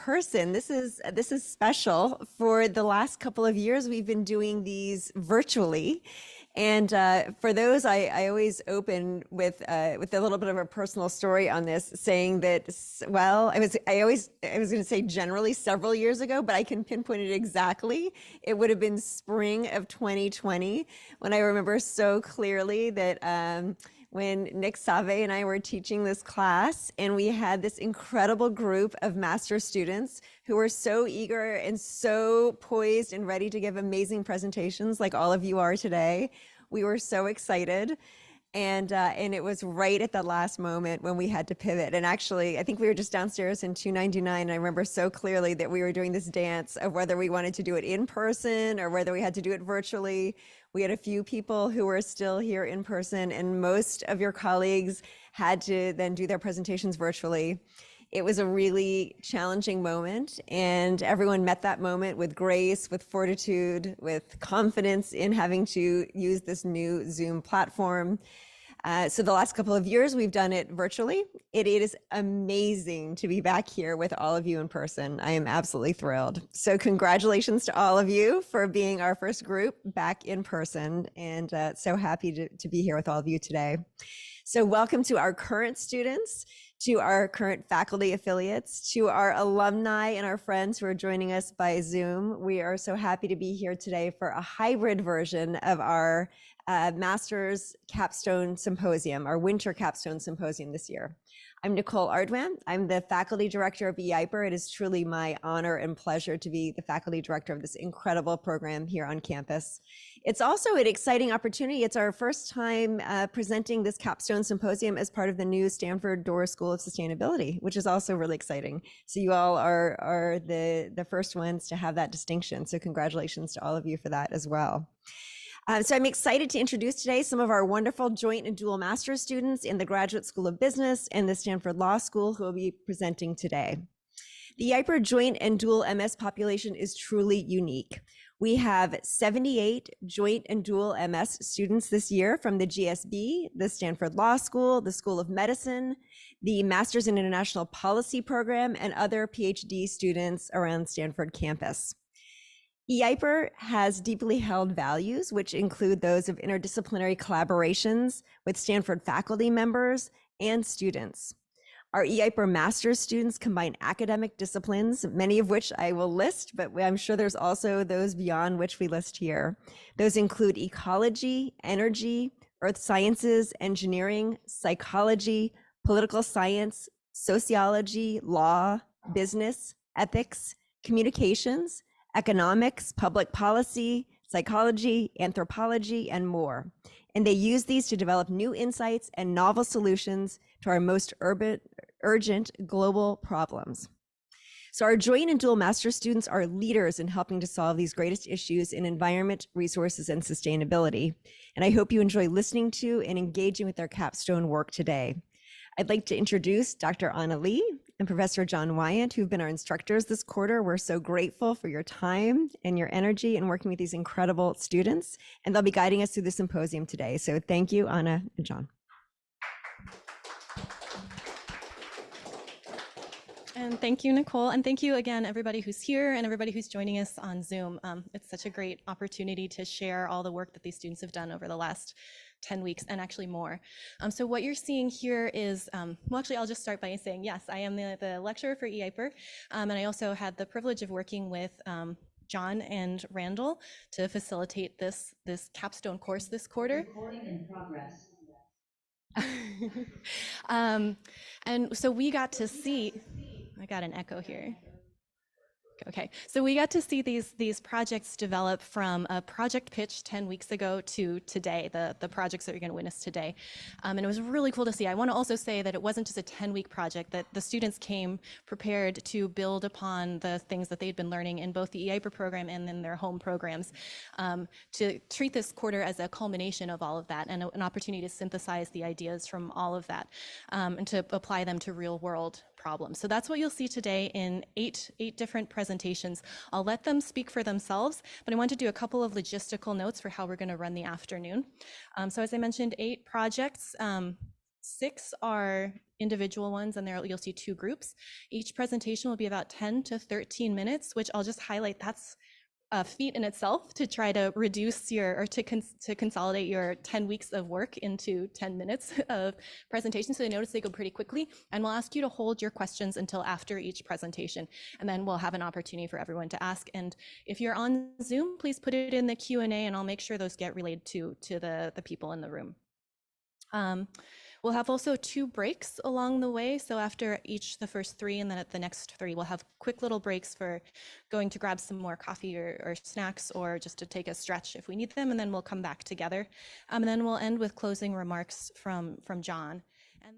person. This is special. For the last couple of years, we've been doing these virtually. And for those, I always open with a little bit of a personal story on this, saying that, well, I was going to say generally several years ago, but I can pinpoint it exactly. It would have been spring of 2020 when I remember so clearly that when Nick Save and I were teaching this class, and we had this incredible group of master students who were so eager and so poised and ready to give amazing presentations like all of you are today. We were so excited. And it was right at the last moment when we had to pivot. And actually, I think we were just downstairs in 299. And I remember so clearly that we were doing this dance of whether we wanted to do it in person or whether we had to do it virtually. We had a few people who were still here in person, and most of your colleagues had to then do their presentations virtually. It was a really challenging moment, and everyone met that moment with grace, with fortitude, with confidence in having to use this new Zoom platform. So the last couple of years, we've done it virtually. It is amazing to be back here with all of you in person. I am absolutely thrilled. So congratulations to all of you for being our first group back in person, and so happy to be here with all of you today. So welcome to our current students, to our current faculty affiliates, to our alumni and our friends who are joining us by Zoom. We are so happy to be here today for a hybrid version of our Master's Capstone Symposium, our Winter Capstone Symposium this year. I'm Nicole Ardoin. I'm the faculty director of E-IPER. It is truly my honor and pleasure to be the faculty director of this incredible program here on campus. It's also an exciting opportunity. It's our first time presenting this Capstone Symposium as part of the new Stanford Doerr School of Sustainability, which is also really exciting. So you all are the first ones to have that distinction. So congratulations to all of you for that as well. So I'm excited to introduce today some of our wonderful joint and dual master's students in the Graduate School of Business and the Stanford Law School who will be presenting today. The E-IPER joint and dual MS population is truly unique. We have 78 joint and dual MS students this year from the GSB, the Stanford Law School, the School of Medicine, the Masters in International Policy program, and other PhD students around Stanford campus. E-IPER has deeply held values, which include those of interdisciplinary collaborations with Stanford faculty members and students. Our E-IPER master's students combine academic disciplines, many of which I will list, but I'm sure there's also those beyond which we list here. Those include ecology, energy, earth sciences, engineering, psychology, political science, sociology, law, business, ethics, communications, economics, public policy, psychology, anthropology, and more. And they use these to develop new insights and novel solutions to our most urgent global problems. So our joint and dual master students are leaders in helping to solve these greatest issues in environment, resources, and sustainability. And I hope you enjoy listening to and engaging with their capstone work today. I'd like to introduce Dr. Anna Lee and Professor John Weyant, who've been our instructors this quarter. We're so grateful for your time and your energy in working with these incredible students, and they'll be guiding us through the symposium today. So thank you, Anna and John. And thank you, Nicole. And thank you again, everybody who's here and everybody who's joining us on Zoom. It's such a great opportunity to share all the work that these students have done over the last 10 weeks and actually more. So what you're seeing here is, well, actually, I'll just start by saying, yes, I am the lecturer for E-IPER. And I also had the privilege of working with John and Randall to facilitate this capstone course this quarter. Recording in progress. And so we got to see, I got an echo here. Okay, so we got to see these projects develop from a project pitch 10 weeks ago to today, the projects that you're going to witness today. And it was really cool to see. I want to also say that it wasn't just a 10-week project, that the students came prepared to build upon the things that they'd been learning in both the E-IPER program and in their home programs, to treat this quarter as a culmination of all of that and an opportunity to synthesize the ideas from all of that and to apply them to real world problems. So that's what you'll see today in eight different presentations. I'll let them speak for themselves, but I want to do a couple of logistical notes for how we're going to run the afternoon. So as I mentioned, 8 projects. 6 are individual ones, and there you'll see 2 groups. Each presentation will be about 10 to 13 minutes, which I'll just highlight. That's a feat in itself to try to reduce your, or to consolidate your 10 weeks of work into 10 minutes of presentation. So you notice they go pretty quickly, and we'll ask you to hold your questions until after each presentation, and then we'll have an opportunity for everyone to ask. And if you're on Zoom, please put it in the Q&A, and I'll make sure those get relayed to the people in the room. We'll have also 2 breaks along the way. So after each, the first 3, and then at the next 3, we'll have quick little breaks for going to grab some more coffee or snacks, or just to take a stretch if we need them. And then we'll come back together. And then we'll end with closing remarks from John. And